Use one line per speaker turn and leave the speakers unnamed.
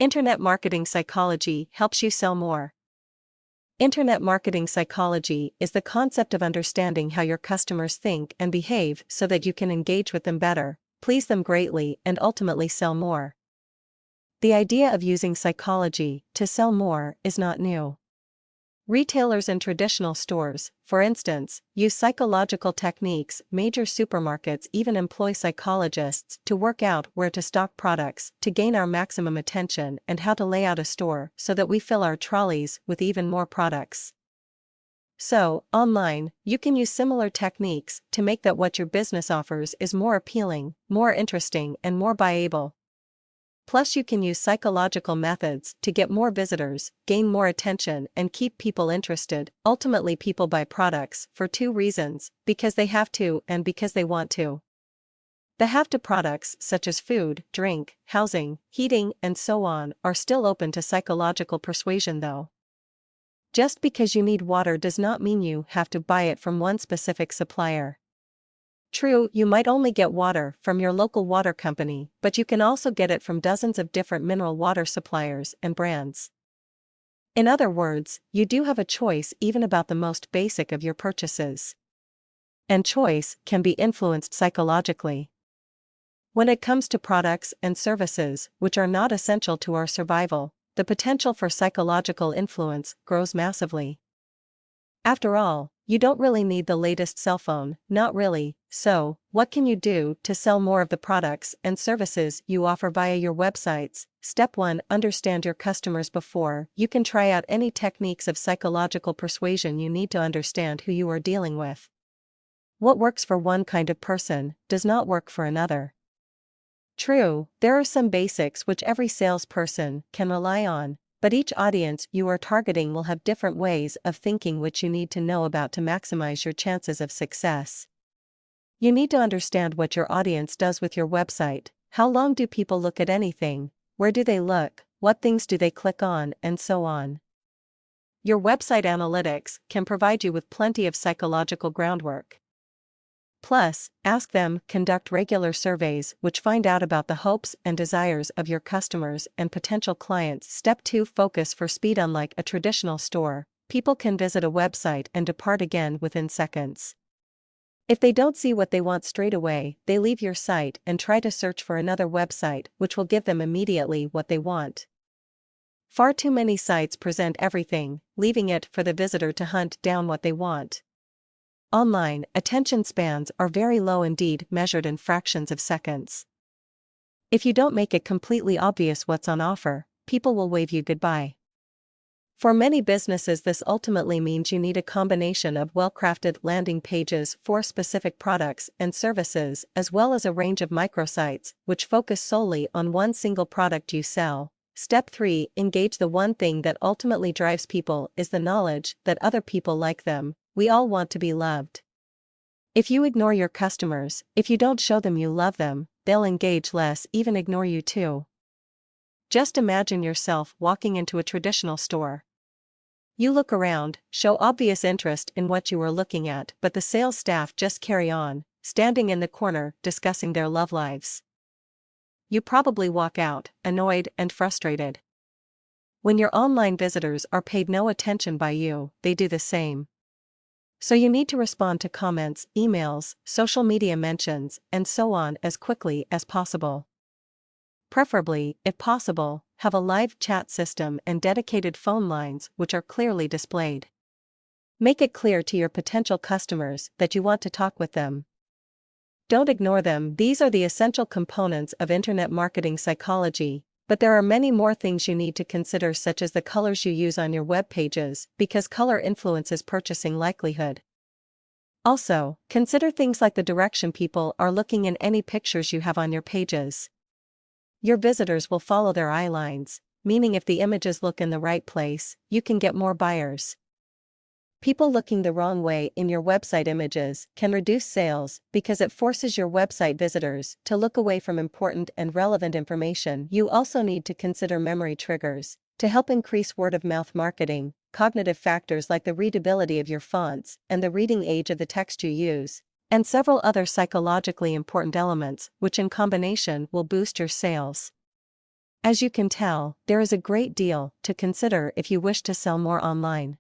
Internet marketing psychology helps you sell more. Internet marketing psychology is the concept of understanding how your customers think and behave so that you can engage with them better, please them greatly, and ultimately sell more. The idea of using psychology to sell more is not new. Retailers and traditional stores, for instance, use psychological techniques. Major supermarkets even employ psychologists to work out where to stock products to gain our maximum attention and how to lay out a store so that we fill our trolleys with even more products. So, online, you can use similar techniques to make that what your business offers is more appealing, more interesting, and more buyable. Plus, you can use psychological methods to get more visitors, gain more attention, and keep people interested. Ultimately, people buy products for two reasons: because they have to and because they want to. The have-to products, such as food, drink, housing, heating, and so on, are still open to psychological persuasion though. Just because you need water does not mean you have to buy it from one specific supplier. True, you might only get water from your local water company, but you can also get it from dozens of different mineral water suppliers and brands. In other words, you do have a choice even about the most basic of your purchases. And choice can be influenced psychologically. When it comes to products and services which are not essential to our survival, the potential for psychological influence grows massively. After all, you don't really need the latest cell phone, not really, so, what can you do to sell more of the products and services you offer via your websites? Step 1. Understand your customers. Before you can try out any techniques of psychological persuasion, you need to understand who you are dealing with. What works for one kind of person does not work for another. True, there are some basics which every salesperson can rely on, but each audience you are targeting will have different ways of thinking which you need to know about to maximize your chances of success. You need to understand what your audience does with your website. How long do people look at anything? Where do they look? What things do they click on? And so on. Your website analytics can provide you with plenty of psychological groundwork. Plus, ask them, conduct regular surveys which find out about the hopes and desires of your customers and potential clients. Step 2. Focus for speed. Unlike a traditional store, people can visit a website and depart again within seconds. If they don't see what they want straight away, they leave your site and try to search for another website which will give them immediately what they want. Far too many sites present everything, leaving it for the visitor to hunt down what they want. Online, attention spans are very low indeed, measured in fractions of seconds. If you don't make it completely obvious what's on offer, people will wave you goodbye. For many businesses, this ultimately means you need a combination of well-crafted landing pages for specific products and services, as well as a range of microsites which focus solely on one single product you sell. Step 3. Engage. The one thing that ultimately drives people is the knowledge that other people like them. We all want to be loved. If you ignore your customers, if you don't show them you love them, they'll engage less, even ignore you too. Just imagine yourself walking into a traditional store. You look around, show obvious interest in what you are looking at, but the sales staff just carry on, standing in the corner, discussing their love lives. You probably walk out, annoyed and frustrated. When your online visitors are paid no attention by you, they do the same. So you need to respond to comments, emails, social media mentions, and so on as quickly as possible. Preferably, if possible, have a live chat system and dedicated phone lines which are clearly displayed. Make it clear to your potential customers that you want to talk with them. Don't ignore them. These are the essential components of internet marketing psychology. But there are many more things you need to consider, such as the colors you use on your web pages, because color influences purchasing likelihood. Also, consider things like the direction people are looking in any pictures you have on your pages. Your visitors will follow their eye lines, meaning if the images look in the right place, you can get more buyers. People looking the wrong way in your website images can reduce sales because it forces your website visitors to look away from important and relevant information. You also need to consider memory triggers to help increase word-of-mouth marketing, cognitive factors like the readability of your fonts and the reading age of the text you use, and several other psychologically important elements which in combination will boost your sales. As you can tell, there is a great deal to consider if you wish to sell more online.